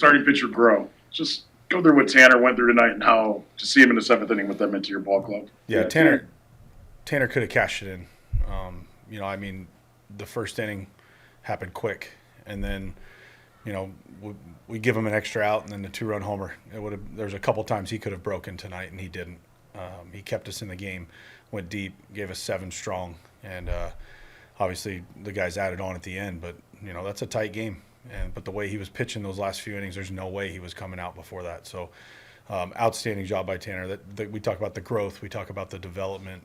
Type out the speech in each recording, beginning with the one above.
starting pitcher grow. Just go through what Tanner went through tonight and how to see him in the seventh inning what that meant to your ball club. Yeah, Tanner could have cashed it in. I mean, the first inning happened quick, and then, we give him an extra out, and then the 2-run homer. There's a couple times he could have broken tonight, and he didn't. He kept us in the game, went deep, gave us 7 strong, and obviously the guys added on at the end. But that's a tight game, but the way he was pitching those last few innings, there's no way he was coming out before that. So, outstanding job by Tanner. That we talk about the growth, we talk about the development.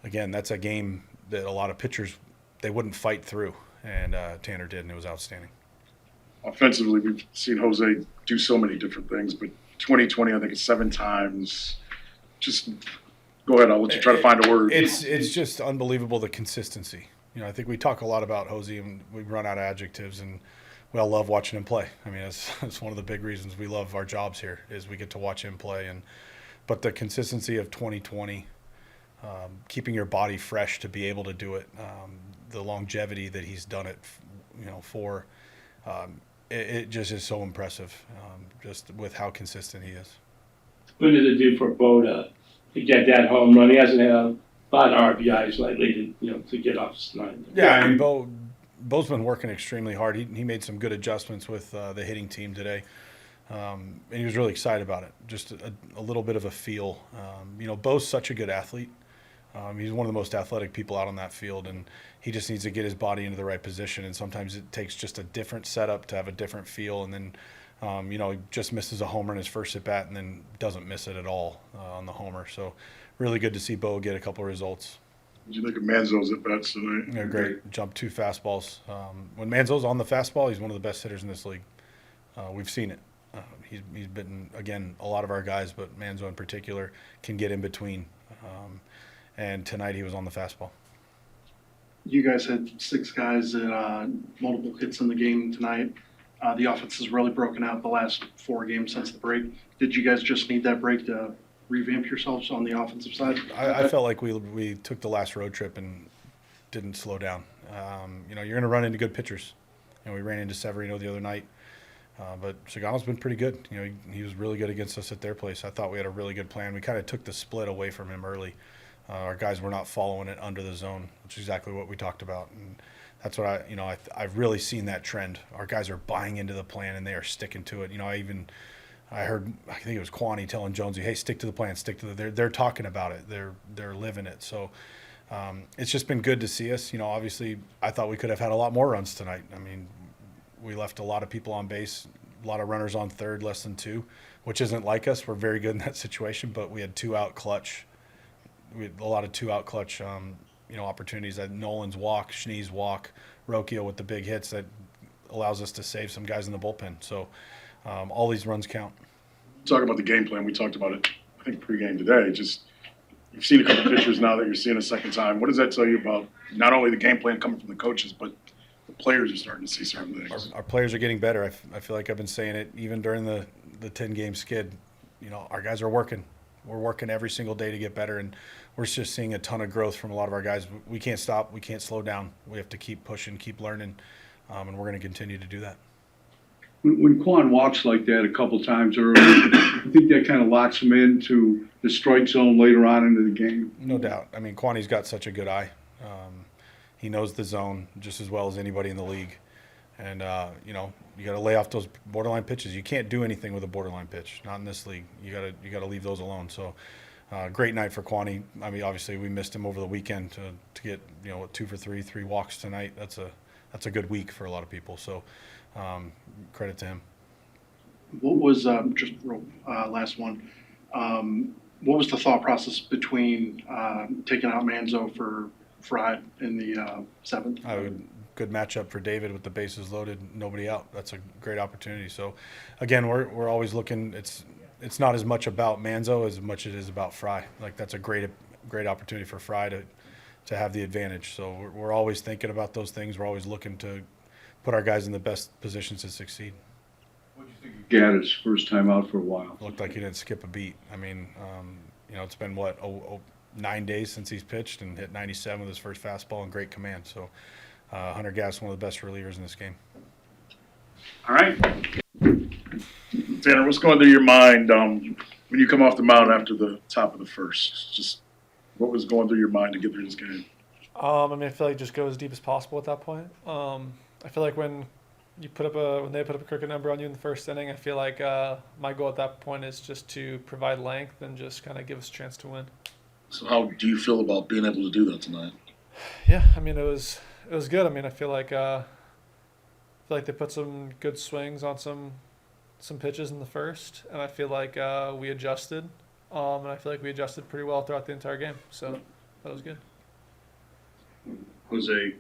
Again, that's a game that a lot of pitchers they wouldn't fight through, and Tanner did, and it was outstanding. Offensively, we've seen Jose do so many different things, but 2020, I think it's 7 times. Just go ahead. I'll let you try to find a word. It's just unbelievable, the consistency. I think we talk a lot about Jose, and we run out of adjectives, and we all love watching him play. I mean, it's one of the big reasons we love our jobs here is we get to watch him play. But the consistency of 2020, keeping your body fresh to be able to do it, the longevity that he's done it, for. It just is so impressive, just with how consistent he is. What did it do for Bo to get that home run? He hasn't had a lot of RBIs lately, to get off tonight. Yeah, I mean, Bo's been working extremely hard. He made some good adjustments with the hitting team today, and he was really excited about it. Just a little bit of a feel. Bo's such a good athlete. He's one of the most athletic people out on that field, and he just needs to get his body into the right position. And sometimes it takes just a different setup to have a different feel. And then, he just misses a homer in his first at bat, and then doesn't miss it at all on the homer. So, really good to see Bo get a couple of results. What do you think of Manzo's at bats tonight? Yeah, great. Jumped 2 fastballs. When Manzo's on the fastball, he's one of the best hitters in this league. We've seen it. He's been, again, a lot of our guys, but Manzo in particular can get in between. And tonight he was on the fastball. You guys had 6 guys that multiple hits in the game tonight. The offense has really broken out the last 4 games since the break. Did you guys just need that break to revamp yourselves on the offensive side? I felt like we took the last road trip and didn't slow down. You're going to run into good pitchers. We ran into Severino the other night. But Sagano's been pretty good. He was really good against us at their place. I thought we had a really good plan. We kind of took the split away from him early. Our guys were not following it under the zone, which is exactly what we talked about. And that's what I've really seen that trend. Our guys are buying into the plan, and they are sticking to it. I heard, I think it was Kwan telling Jonesy, hey, stick to the plan, they're talking about it. They're living it. So it's just been good to see us. Obviously I thought we could have had a lot more runs tonight. I mean, we left a lot of people on base, a lot of runners on third, less than 2, which isn't like us. We're very good in that situation, but we had 2 out clutch. We had a lot of 2 out clutch, opportunities. That Nolan's walk, Schnee's walk, Rocchio with the big hits that allows us to save some guys in the bullpen. So all these runs count. Talking about the game plan, we talked about it, I think, pregame today. Just you've seen a couple pitchers now that you're seeing a second time. What does that tell you about not only the game plan coming from the coaches, but the players are starting to see certain things? Our players are getting better. I feel like I've been saying it even during the 10-game skid. Our guys are working. We're working every single day to get better, and we're just seeing a ton of growth from a lot of our guys. We can't stop. We can't slow down. We have to keep pushing, keep learning, and we're going to continue to do that. When Kwan walks like that a couple times early, I think that kind of locks him into the strike zone later on into the game. No doubt. I mean, Kwani's got such a good eye. He knows the zone just as well as anybody in the league. And, you got to lay off those borderline pitches. You can't do anything with a borderline pitch, not in this league. You got to leave those alone. So, great night for Kwani. I mean, obviously we missed him over the weekend to get 2 for 3 walks tonight. That's a good week for a lot of people. So, credit to him. What was last one? What was the thought process between taking out Manzo for Fry in the 7th? Good matchup for David with the bases loaded, nobody out. That's a great opportunity. So, again, we're always looking. It's not as much about Manzo as much as it is about Fry. Like, that's a great opportunity for Fry to have the advantage. So we're always thinking about those things. We're always looking to put our guys in the best positions to succeed. What do you think of Gaddis first time out for a while? Looked like he didn't skip a beat. I mean, it's been 9 days since he's pitched and hit 97 with his first fastball and great command. So. Hunter Gass, one of the best relievers in this game. All right. Tanner, what's going through your mind when you come off the mound after the top of the first? Just what was going through your mind to get through this game? I mean, I feel like just go as deep as possible at that point. I feel like when they put up a crooked number on you in the first inning, I feel like my goal at that point is just to provide length and just kind of give us a chance to win. So how do you feel about being able to do that tonight? Yeah, I mean, it was good. I mean, I feel like they put some good swings on some pitches in the first, and I feel like we adjusted, and I feel like we adjusted pretty well throughout the entire game. So that was good. Jose,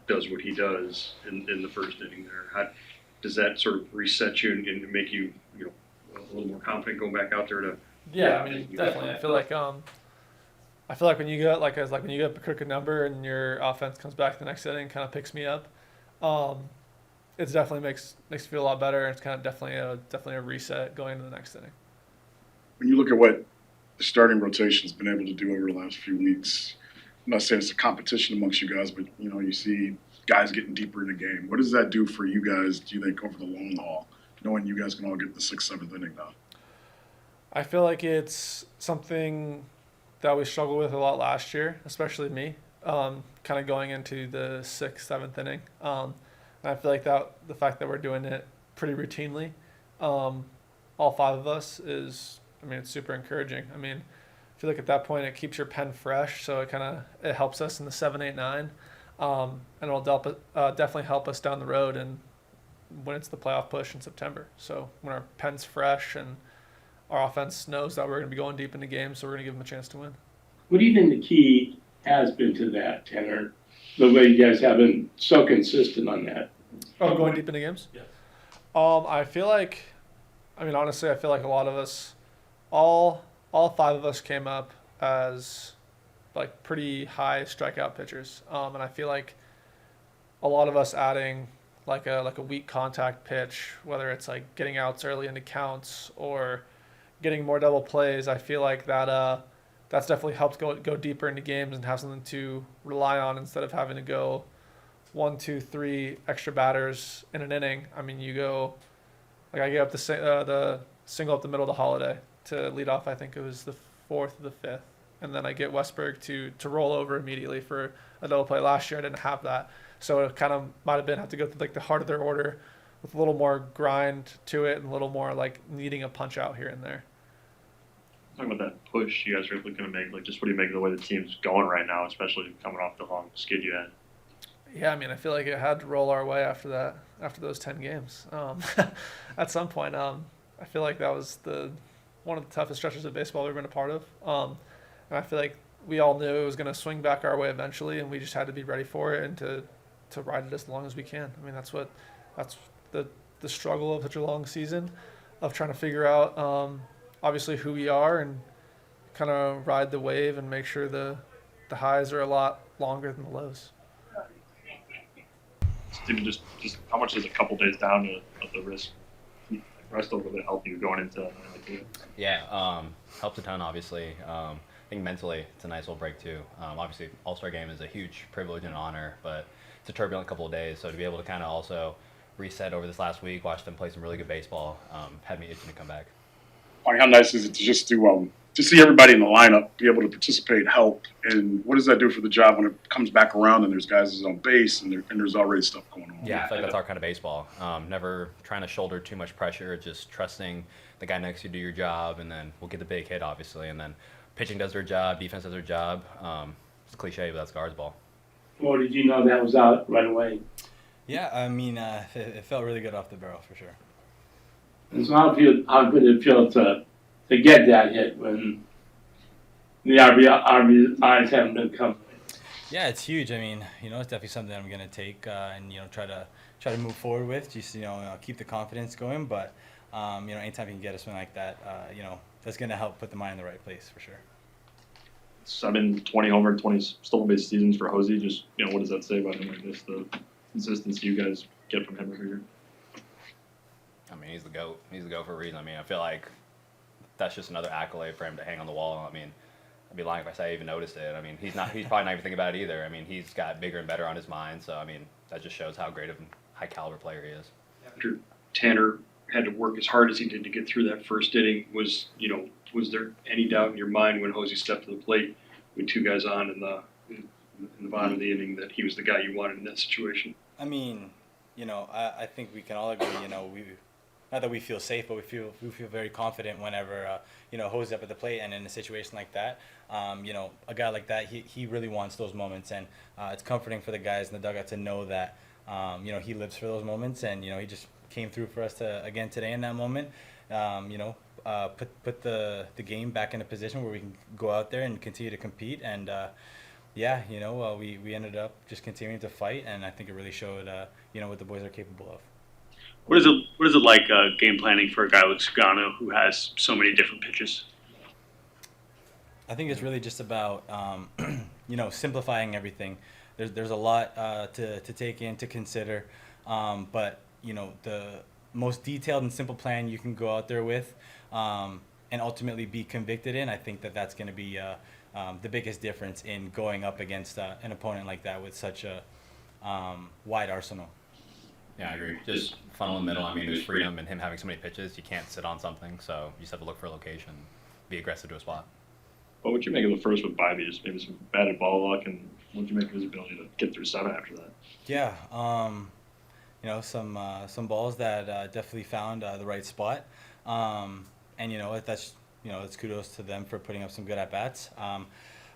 does what he does in the first inning there. How does that sort of reset you and make you, a little more confident going back out there to? Yeah, I mean, definitely. I feel like when you get when you get a crooked number and your offense comes back the next inning and kind of picks me up, it definitely makes me feel a lot better. It's kind of definitely a reset going into the next inning. When you look at what the starting rotation's been able to do over the last few weeks, I'm not saying it's a competition amongst you guys, but you see guys getting deeper in the game. What does that do for you guys, do you think, over the long haul, knowing you guys can all get the 6th, 7th inning now? I feel like it's something that we struggled with a lot last year, especially me, kind of going into the 6th, 7th inning. And I feel like that the fact that we're doing it pretty routinely, all 5 of us it's super encouraging. I mean, I feel like at that point it keeps your pen fresh, so it helps us in the 7, 8, 9, and it'll definitely help us down the road and when it's the playoff push in September. So when our pen's fresh and our offense knows that we're going to be going deep into games, so we're going to give them a chance to win. What do you think the key has been to that, Tanner? The way you guys have been so consistent on that. Oh, going deep into games? Yeah. I feel like, honestly, I feel like a lot of us, all 5 of us came up as like pretty high strikeout pitchers. And I feel like a lot of us adding like a weak contact pitch, whether it's like getting outs early into counts or getting more double plays, I feel like that's definitely helped go deeper into games and have something to rely on instead of having to go 1, 2, 3 extra batters in an inning. I mean, you go like I get up the single up the middle of the Holiday to lead off. I think it was the 4th or the 5th, and then I get Westberg to roll over immediately for a double play. Last year I didn't have that, so it kind of might have been have to go through like the heart of their order with a little more grind to it and a little more like needing a punch out here and there. Talking about that push you guys are looking to make, like just what do you make of the way the team's going right now, especially coming off the long skid you had? Yeah, I feel like it had to roll our way after those 10 games. At some point, I feel like that was one of the toughest stretches of baseball we've been a part of. And I feel like we all knew it was going to swing back our way eventually, and we just had to be ready for it and to ride it as long as we can. That's the struggle of such a long season, of trying to figure out obviously who we are and kind of ride the wave and make sure the highs are a lot longer than the lows. Stephen, just how much is a couple days down of the rest over there help you going into the game? Yeah, helped a ton, obviously. I think mentally it's a nice little break too. Obviously, All-Star Game is a huge privilege and honor, but it's a turbulent couple of days. So to be able to kind of also reset over this last week, watch them play some really good baseball, had me itching to come back. How nice is it to just to see everybody in the lineup be able to participate, help, and what does that do for the job when it comes back around and there's guys on base and there's already stuff going on? Yeah, I feel like that's our kind of baseball. Never trying to shoulder too much pressure, just trusting the guy next to you do your job, and then we'll get the big hit, obviously, and then pitching does their job, defense does their job. It's a cliche, but that's Guards ball. Or did you know that was out right away? Yeah, it felt really good off the barrel for sure. And so how good did it feel to get that hit when the RBIs haven't been coming? Yeah, it's huge. It's definitely something that I'm gonna take and try to move forward with. Just keep the confidence going. But anytime you can get a swing like that, that's gonna help put the mind in the right place for sure. 7, 20 homer, 20 stolen base seasons for Jose. Just what does that say about him? I guess the consistency you guys get from him every year. He's the GOAT. He's the GOAT for a reason. I feel like that's just another accolade for him to hang on the wall. I'd be lying if I say I even noticed it. He's probably not even thinking about it either. He's got bigger and better on his mind. So, that just shows how great of a high caliber player he is. after Tanner had to work as hard as he did to get through that first inning, was there any doubt in your mind when Hosey stepped to the plate with two guys on in the bottom of the inning that he was the guy you wanted in that situation? I mean, I think we can all agree, not that we feel safe, but we feel very confident whenever, Jose's up at the plate, and in a situation like that, a guy like that, he really wants those moments, and it's comforting for the guys in the dugout to know that, he lives for those moments, and, he just came through for us again today in that moment, put the game back in a position where we can go out there and continue to compete, and, we ended up just continuing to fight, and I think it really showed, what the boys are capable of. What is it like game planning for a guy like Sugano who has so many different pitches? I think it's really just about simplifying everything. There's a lot to take in, to consider, but the most detailed and simple plan you can go out there with and ultimately be convicted in, I think that's going to be the biggest difference in going up against an opponent like that with such a wide arsenal. Yeah, I agree. Just funnel in the middle. I mean, there's freedom in him having so many pitches. You can't sit on something, so you just have to look for a location, be aggressive to a spot. What would you make of the first with Bibee? Just maybe some batted ball luck, and what would you make of his ability to get through 7 after that? Yeah, some balls that definitely found the right spot, and that's it's kudos to them for putting up some good at bats.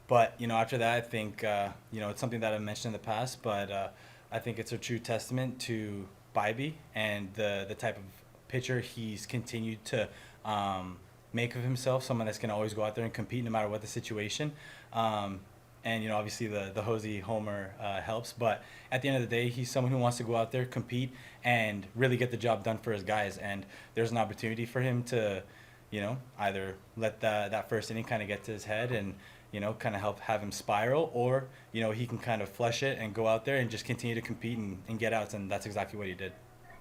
But after that, I think it's something that I've mentioned in the past, but I think it's a true testament to Bibee and the type of pitcher he's continued to make of himself, someone that's going to always go out there and compete no matter what the situation. And obviously the Hosey homer helps, but at the end of the day, he's someone who wants to go out there, compete, and really get the job done for his guys. And there's an opportunity for him to, either let that first inning kind of get to his head and kind of have him spiral, or he can kind of flush it and go out there and just continue to compete and get outs, and that's exactly what he did.